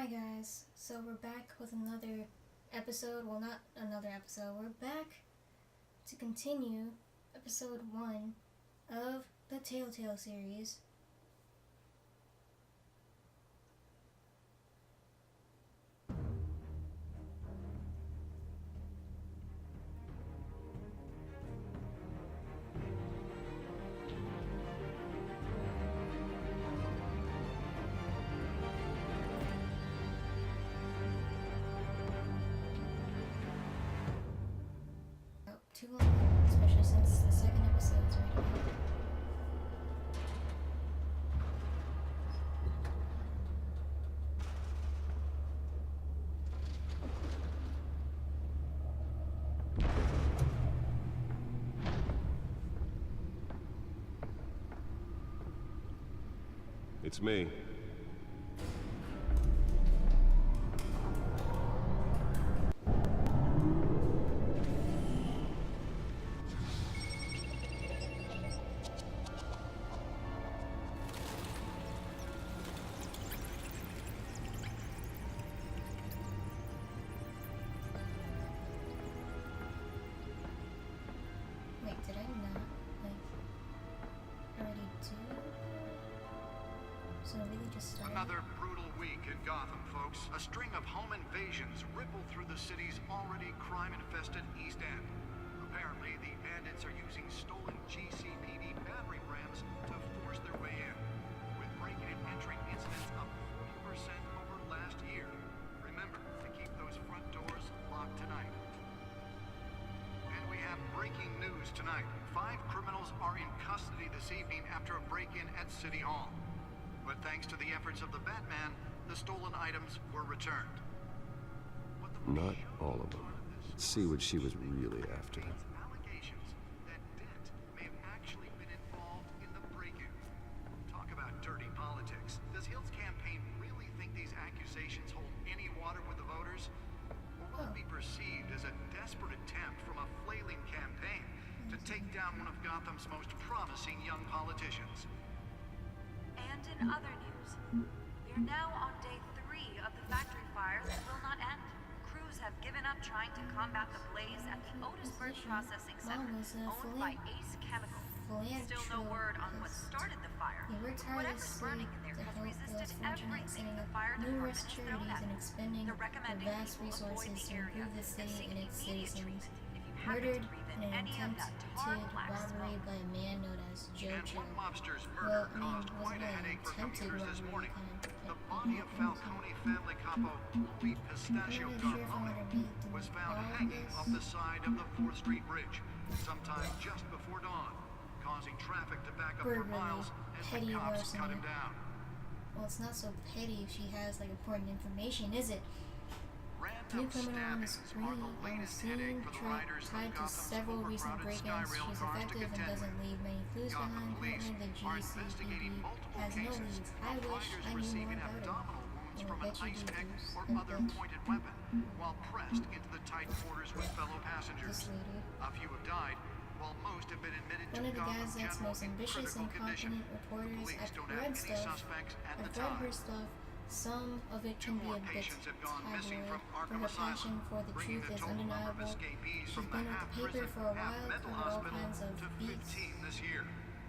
Hi guys, so we're back with another episode, well not another episode, we're back to continue episode 1 of the Telltale series. Too long, especially since the second episode's already out. It's me. Wait, did I not, already do? So it really just started? Another brutal week in Gotham, folks. A string of home invasions ripple through the city's already crime-infested East End. Apparently, the bandits are using stolen GCPD battering rams to force their way in, with break-in and entry incidents up 40% over last year. Remember to keep those front doors locked tonight. And we have breaking news tonight. 5 criminals are in custody this evening after a break-in at City Hall. But thanks to the efforts of the Batman, the stolen items were returned. Not all of them. Let's see what she was really after. Allegations that Dent may have actually been involved in the break-in. Talk about dirty politics. Does Hill's campaign really think these accusations hold any water with the voters? Or will it be perceived as a desperate attempt from a flailing campaign to take down one of Gotham's most promising young politicians? And in other news, we are now on day 3 of the factory fires that will not end. Crews have given up trying to combat the blaze at the Otisburg Processing Center, owned by Ace Chemical. Still no word on what started the fire. Whatever's burning in there has resisted everything the fire department has thrown at it. They're recommending vast people avoid resources the to area improve the and city seek and its immediate citizens. treatment if you happen Murdered to breathe in in an any of that tar black robbery smoke. by a man known as And Jojo. one mobster's Well, murder I mean, caused wasn't quite a it an headache for attempted computers this robbery morning. kind The body of Falcone family capo Louis Pistachio I'm not sure if I Carmone wanna read through was found all hanging this. off the side of the 4th Street Bridge sometime just before dawn, causing traffic to back up for Really miles as the petty cops cut him larceny. down. Well, it's not so petty if she has important information, is it? New Random criminal on the stabbings screen, are the on the latest scene, headache for the riders of tied to Gotham's several recent overcrowded break-ins. Skyrail She's cars to effective and contend doesn't with. leave many clues Gotham behind. police Currently, the are investigating GCPD multiple has no cases leads. I of wish riders I knew more receiving about her. abdominal wounds Well, from I an bet you ice do, pick Bruce. or I other bet. pointed weapon while pressed into the tight quarters with fellow passengers. This lady. A few have died, while most have been admitted One to of the Gotham Gazette's General most in ambitious critical and condition. competent reporters. Police I've don't have read any stuff. suspects at the I've read her time. stuff. Some of it can 2 be more a bit patients have gone missing tabloid, from but Arkham her passion Asylum, for the bringing truth the is total number of undeniable. escapees She's from the been at the paper half-prison, for a while, half-mental covered all hospital kinds of to beats. 15 this year.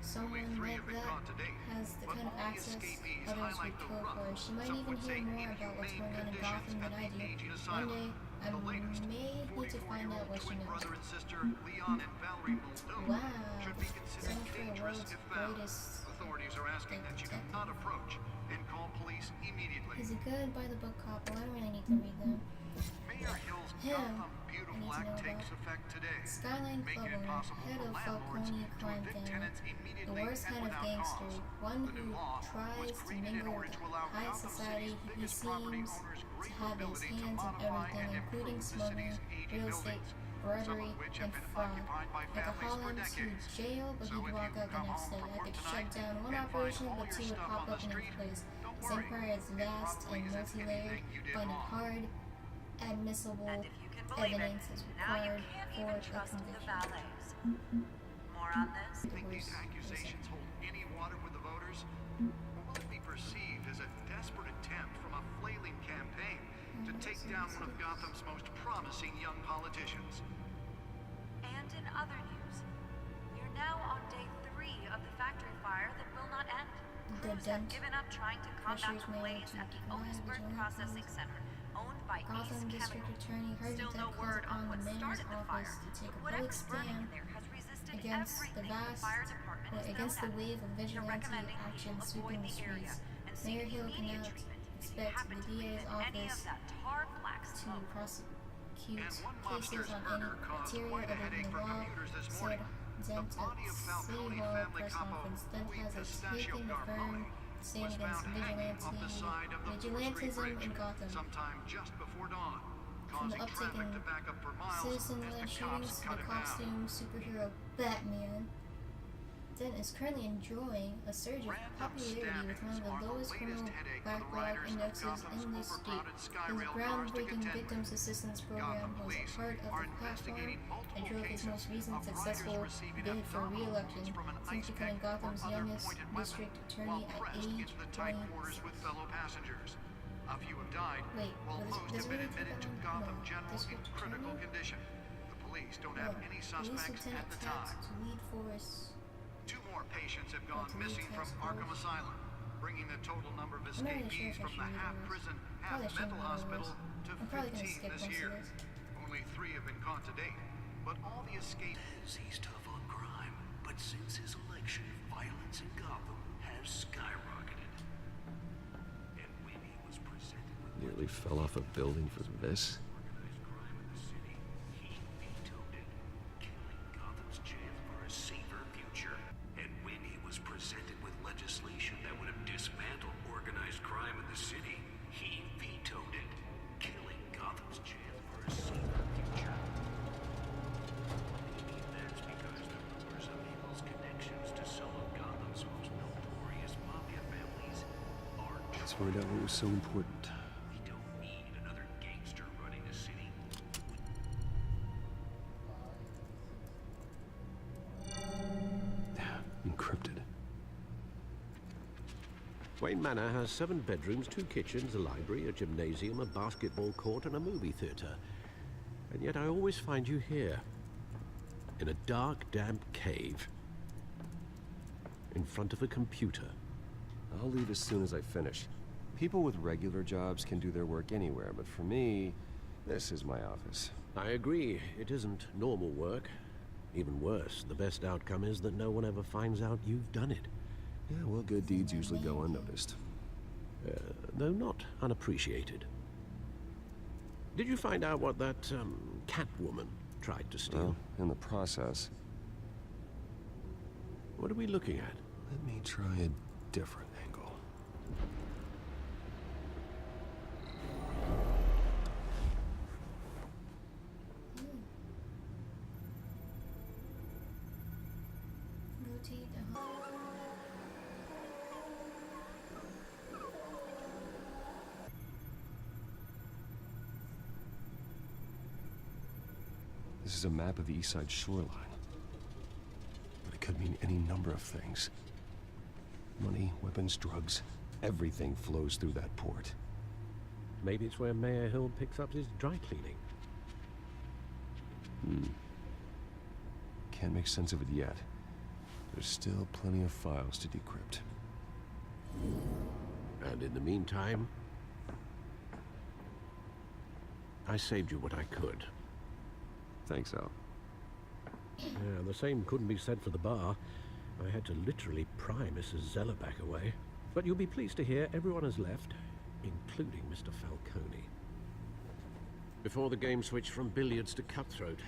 Someone Only 3 like have been that caught to date, has the but kind of all the access escapees others would highlight the kill rough, for. She might some even would say hear more about what's inhumane going on in conditions Gotham than at I the do. aging One asylum. day, I The latest, may need to find out 44-year-old what she twin knows. brother and sister Leon and Valerie Muldoon Wow. should be So considered much for the dangerous world's if found. greatest Authorities are asking that you do not approach and call police immediately. He's a good by the book cop, but I don't really need to read them. Mayor Hill's Him, Gotham I Beautiful need to Act know takes about. effect today, Skyline making Club it owner, possible head for of landlords Falcone to crime evict family, tenants the immediately worst and kind of without gangster, cause. one The who new law was tries to created in mingle order with to the allow high Gotham society. City's He biggest property seems owners to greater have his ability to hands in modify everything, and including improve the smuggling, city's aging real estate, buildings, some bribery, of which and have been fraud. occupied by They could families haul for him to decades. jail, but So he'd if walk you out the come next home day. from I work could shut tonight down one and find operation, all but your 2 would stuff pop on the up in its street, place. don't His worry. empire is It vast probably and isn't multi-layered, anything you did finding wrong. hard, admissible And if you can believe it, evidence is now you required can't for even a trust the conviction. valets. More on this? Do you think these accusations hold any water with the voters? Or will it be perceived as a desperate attempt from a flailing campaign down one of Gotham's most promising young politicians. And in other news, we are now on day 3 of the factory fire that will not end. Crews have given up trying to combat the blaze at the Otisburg Processing Center, owned by Gotham East District Chemical. Attorney Still Harvey no Dent word calls on upon what the mayor's started the fire, office to take but a public whatever's burning stand in there has resisted against the everything the vast fire department has against the thrown at wave of it. They're vigilante recommending action people sweeping avoid the the area streets. and Mayor seek Hill immediate cannot treatment if you expect happen the to breathe DA's in any of office that tar black to smoke. prosecute And one cases monstrous on murder any caused material quite a other than headache the for law, commuters this said morning. The Dent body at of City Falcone Hall family press capo conference. Dent Louis has Pistachio taken a firm Garmoni stand was against found hanging off the side of the 4th Street vigilantism Bridge in Gotham. sometime just before dawn, From the causing uptick traffic in to back up for miles citizen-led as the shootings cops to cut the him down. costume superhero Batman, Dent is currently enjoying a surge of Random popularity with one of stabbings the are the lowest latest criminal headache for the backlog riders of indexes Gotham's in the state. overcrowded His Skyrail cars to groundbreaking contend victims with. assistance program Gotham was a police part of are the platform investigating and multiple drove his cases most recent of successful riders receiving bid for abdominal re-election wounds from an since ice becoming pick or Gotham's other youngest pointed weapon district attorney while at pressed age into the tight 20. quarters with fellow passengers. A few have died, Wait, while does most it have been really take admitted to that long? Gotham No, General in district critical attorney? condition. The police don't No, have any police suspects lieutenant at the tapped time. to lead force. 2 more patients have gone to lead missing from task Arkham force. Asylum, bringing the total number of I'm not really escapees sure if I from should the read the half-prison, Probably shouldn't half-mental read the hospital rules. to I'm probably gonna 15 skip this most of year. this. Only 3 have been caught to date, but all the escapes... He's tough on crime, but since his election, violence in Gotham has skyrocketed. And when he was presented with Nearly fell off a building for this. organized crime in the city, he vetoed it, killing Gotham's chance for a safer future. And when he was presented with legislation that would have dismantled organized crime in the city, he vetoed it, killing Gotham's chance for a safer future. Maybe that's because the rumors of Hill's connections to some of Gotham's most notorious mafia families are Let's true. find out what was so important. We don't need another gangster running the city. Encrypted. Wayne Manor has 7 bedrooms, 2 kitchens, a library, a gymnasium, a basketball court, and a movie theater. And yet I always find you here, in a dark, damp cave, in front of a computer. I'll leave as soon as I finish. People with regular jobs can do their work anywhere, but for me, this is my office. I agree, it isn't normal work. Even worse, the best outcome is that no one ever finds out you've done it. Yeah, well, good deeds usually go unnoticed. Though not unappreciated. Did you find out what that, Catwoman tried to steal? Well, in the process, What are we looking at? let me try a different angle. Rotate the whole. This is a map of the East Side shoreline. But it could mean any number of things. Money, weapons, drugs, everything flows through that port. Maybe it's where Mayor Hill picks up his dry cleaning. Can't make sense of it yet. There's still plenty of files to decrypt. And in the meantime, I saved you what I could. Thanks, Al. Yeah, the same couldn't be said for the bar. I had to literally pry Mrs. Zellerback away. But you'll be pleased to hear everyone has left, including Mr. Falcone. Before the game switched from billiards to cutthroat.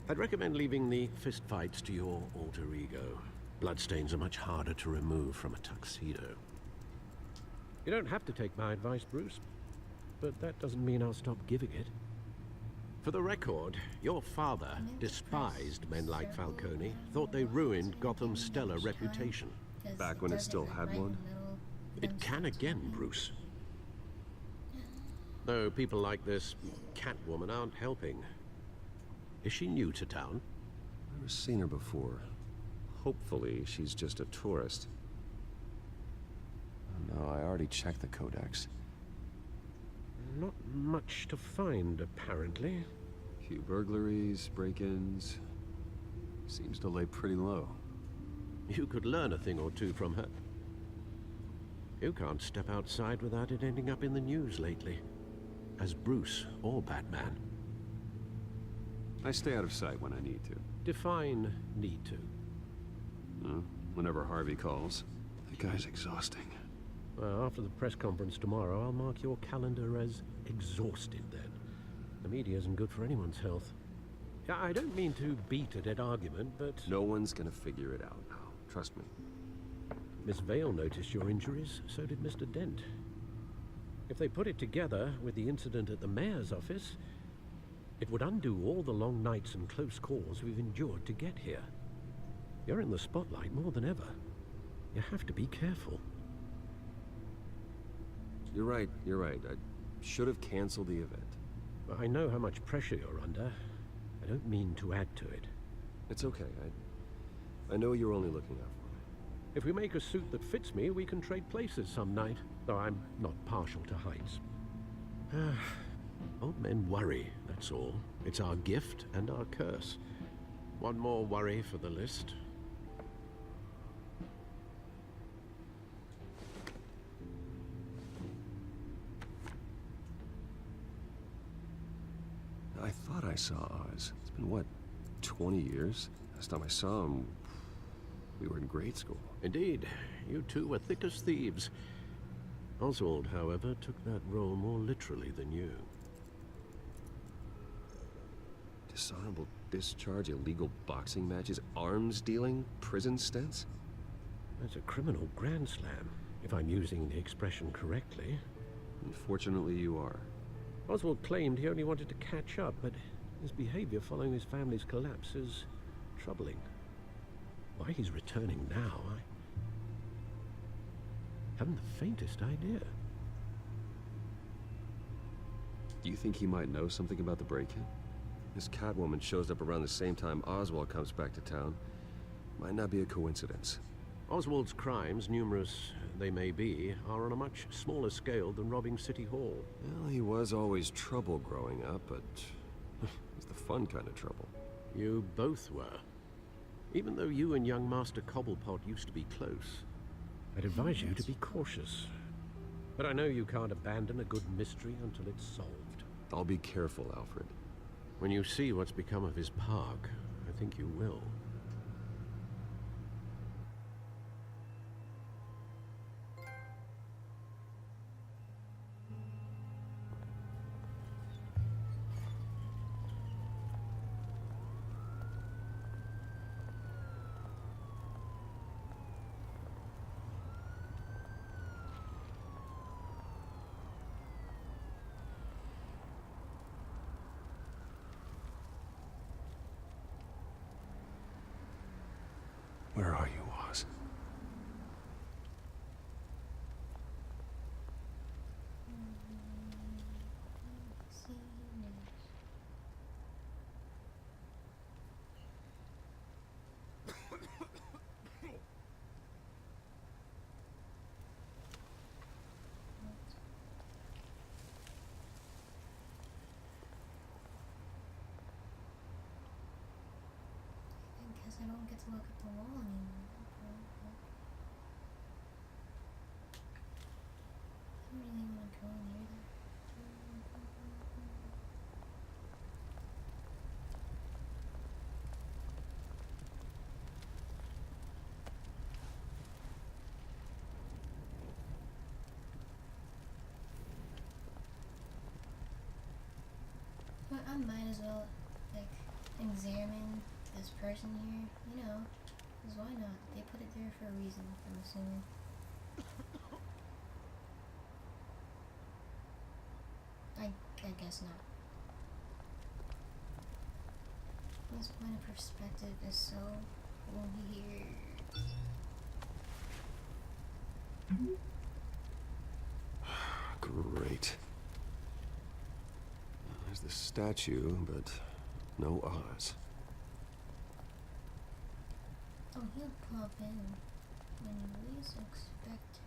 I'd recommend leaving the fistfights to your alter ego. Bloodstains are much harder to remove from a tuxedo. You don't have to take my advice, Bruce, but that doesn't mean I'll stop giving it. For the record, your father despised men like Falcone, thought they ruined Gotham's stellar reputation. Back when it still had one? It can again, Bruce. Though people like this Catwoman aren't helping. Is she new to town? Never seen her before. Hopefully, she's just a tourist. Oh, no, I already checked the codex. Not much to find, apparently. Few burglaries, break-ins. Seems to lay pretty low. You could learn a thing or two from her. You can't step outside without it ending up in the news lately. As Bruce or Batman. I stay out of sight when I need to. Define need to. Whenever Harvey calls. That guy's exhausting. Well, after the press conference tomorrow, I'll mark your calendar as exhausted then. The media isn't good for anyone's health. I don't mean to beat a dead argument, but... No one's gonna figure it out now. Trust me. Miss Vale noticed your injuries, so did Mr. Dent. If they put it together with the incident at the mayor's office, it would undo all the long nights and close calls we've endured to get here. You're in the spotlight more than ever. You have to be careful. You're right. I should have canceled the event. I know how much pressure you're under. I don't mean to add to it. It's okay. I know you're only looking out for me. If we make a suit that fits me, we can trade places some night, though I'm not partial to heights. Old men worry, that's all. It's our gift and our curse. One more worry for the list. I thought I saw Oz. It's been, what, 20 years? Last time I saw him, we were in grade school. Indeed, you two were thick as thieves. Oswald, however, took that role more literally than you. Dishonorable discharge, illegal boxing matches, arms dealing, prison stints? That's a criminal grand slam, if I'm using the expression correctly. Unfortunately, you are. Oswald claimed he only wanted to catch up, but his behavior following his family's collapse is troubling. Why he's returning now, I haven't the faintest idea. Do you think he might know something about the break-in? This Catwoman shows up around the same time Oswald comes back to town. Might not be a coincidence. Oswald's crimes, numerous they may be, are on a much smaller scale than robbing City Hall. Well, he was always trouble growing up, but it's the fun kind of trouble. You both were. Even though you and young Master Cobblepot used to be close, I'd advise you to be cautious. But I know you can't abandon a good mystery until it's solved. I'll be careful, Alfred. When you see what's become of his park, I think you will. Where are you, Oz? I don't get to look at the wall anymore. I don't really want to go near there. But I might as well, like, examine this person here, you know, because why not? They put it there for a reason, I'm assuming. I guess not. This point of perspective is so weird. Great. There's the statue, but no Oz. Oh, he'll pop in when you least expect it.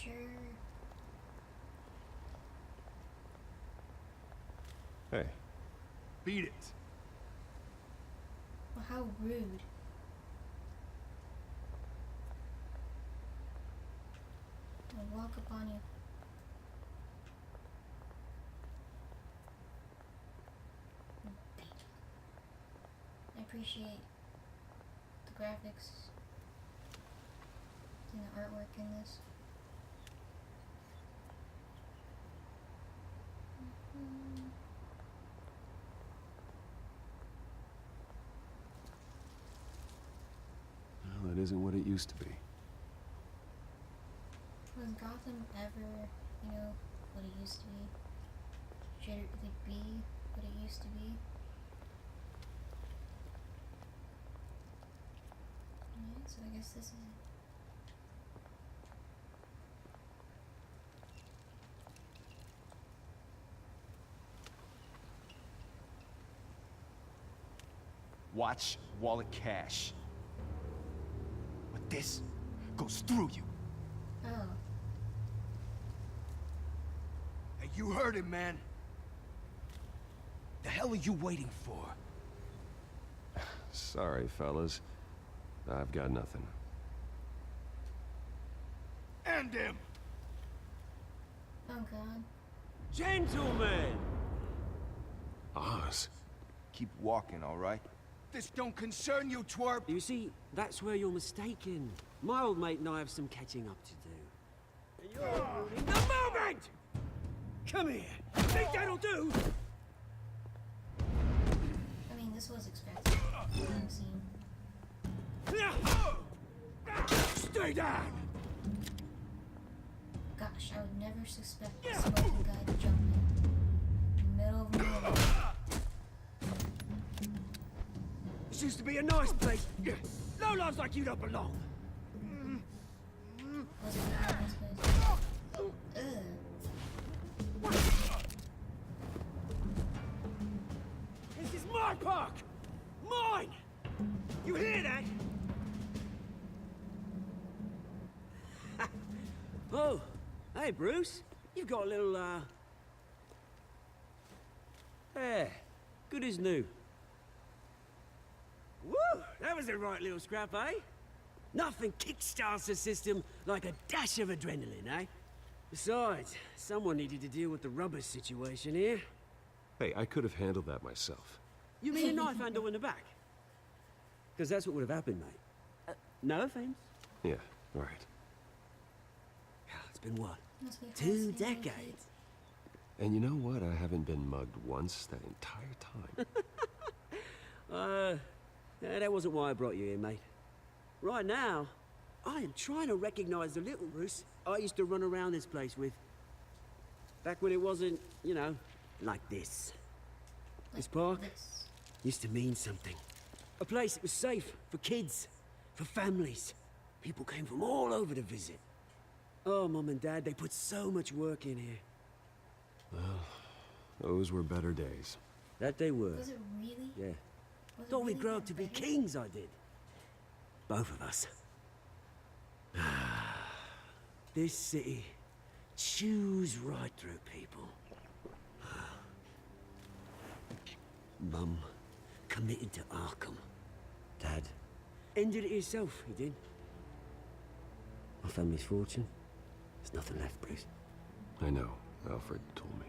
Sure. Hey, Beat it. Well, how rude. I'll walk upon you. I appreciate the graphics and the artwork in this. well, it isn't what it used to be. Was Gotham ever, what it used to be? Should it really be what it used to be? Alright, so I guess this is it. Watch wallet cash. But this goes through you. Oh. Hey, you heard him, man. The hell are you waiting for? Sorry, fellas. I've got nothing. End him! Oh god. Gentlemen! Oz. Keep walking, all right? This don't concern you, twerp! You see, that's where you're mistaken. My old mate and I have some catching up to do. And you're ruining the moment! Come here! Think that'll do? I mean, this was expected. Long scene. Stay down! Gosh, I would never suspect the smoking guy to jump in the middle of nowhere. This used to be a nice place. No lives like you don't belong. Was it a nice place? Ugh. This is my park! Mine! You hear that? Oh, hey Bruce. You've got a little, hair. Good as new. Woo! That was a right little scrap, eh? Nothing kickstarts the system like a dash of adrenaline, eh? Besides, someone needed to deal with the rubber situation here. Hey, I could have handled that myself. You mean a knife handle in the back? Because that's what would have happened, mate. No offense. Yeah, right. It's been what? Must be 2 fascinating. decades. And you know what? I haven't been mugged once that entire time. That wasn't why I brought you here, mate. Right now, I am trying to recognize the little Bruce I used to run around this place with. Back when it wasn't, like this. This park This. used to mean something. A place that was safe for kids, for families. People came from all over to visit. Oh, Mum and Dad, they put so much work in here. Those were better days. That they were. Was it really? Yeah. Was it Thought we'd really grow that up to be bad? kings, I did. Both of us. This city chews right through people. Mum committed to Arkham. Dad ended it himself, he did. My family's fortune. There's nothing left, Bruce. I know. Alfred told me.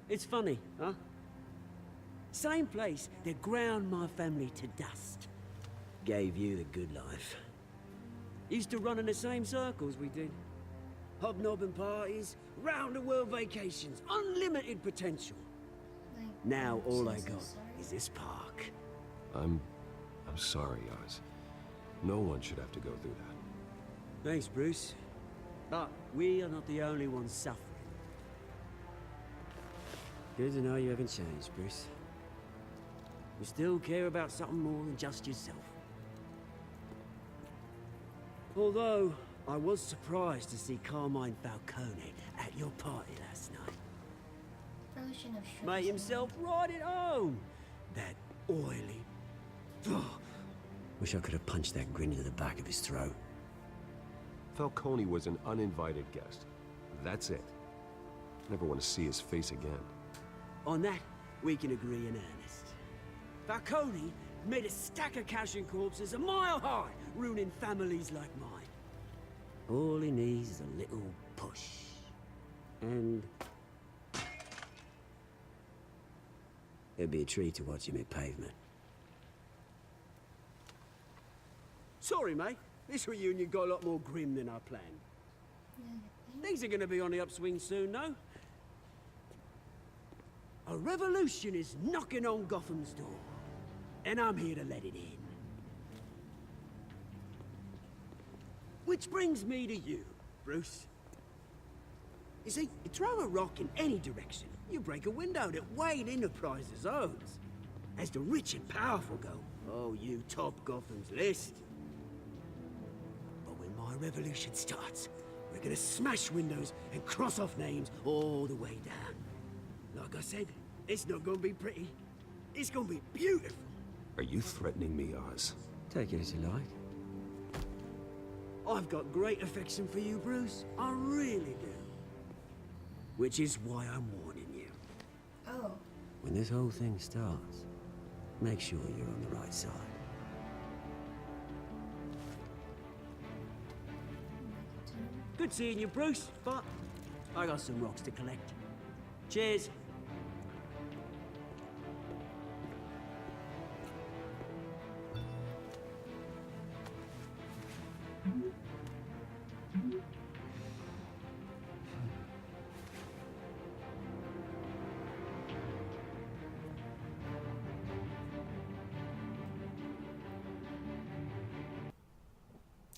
It's funny, huh? Same place that ground my family to dust. Gave you the good life. Used to run in the same circles we did. Hobnobbing parties, round-the-world vacations, unlimited potential. Like, Now all I so got sorry. is this park. I'm sorry, Oz. No one should have to go through that. Thanks, Bruce. But we are not the only ones suffering. Good to know you haven't changed, Bruce. You still care about something more than just yourself. Although, I was surprised to see Carmine Falcone at your party last night. Probably shouldn't have showed Made us himself right at home. That oily... Wish I could have punched that grin into the back of his throat. Falcone was an uninvited guest. That's it. Never want to see his face again. On that, we can agree in earnest. Falcone made a stack of cashing corpses a mile high, ruining families like mine. All he needs is a little push. And... it'd be a treat to watch him hit pavement. Sorry, mate. This reunion got a lot more grim than I planned. Things are gonna be on the upswing soon, no? A revolution is knocking on Gotham's door. And I'm here to let it in. Which brings me to you, Bruce. You see, you throw a rock in any direction, you break a window that Wayne Enterprises owns. As the rich and powerful go, oh, you top Gotham's list. But when my revolution starts, we're gonna smash windows and cross off names all the way down. Like I said, it's not gonna be pretty. It's gonna be beautiful. Are you threatening me, Oz? Take it as you like. I've got great affection for you, Bruce. I really do. Which is why I'm warning you. Oh. When this whole thing starts, make sure you're on the right side. Good seeing you, Bruce, but I got some rocks to collect. Cheers.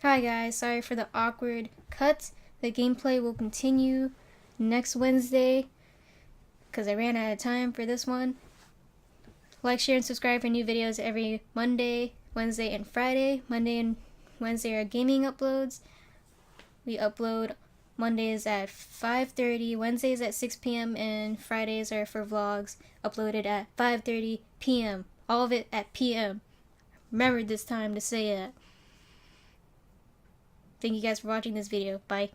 Hi guys, sorry for the awkward cut. The gameplay will continue next Wednesday because I ran out of time for this one. Like, share, and subscribe for new videos every Monday, Wednesday, and Friday. Monday and Wednesday are gaming uploads. We upload Mondays at 5:30, Wednesdays at 6 p.m., and Fridays are for vlogs uploaded at 5:30 p.m. All of it at p.m. Remember this time to say that. Thank you guys for watching this video. Bye.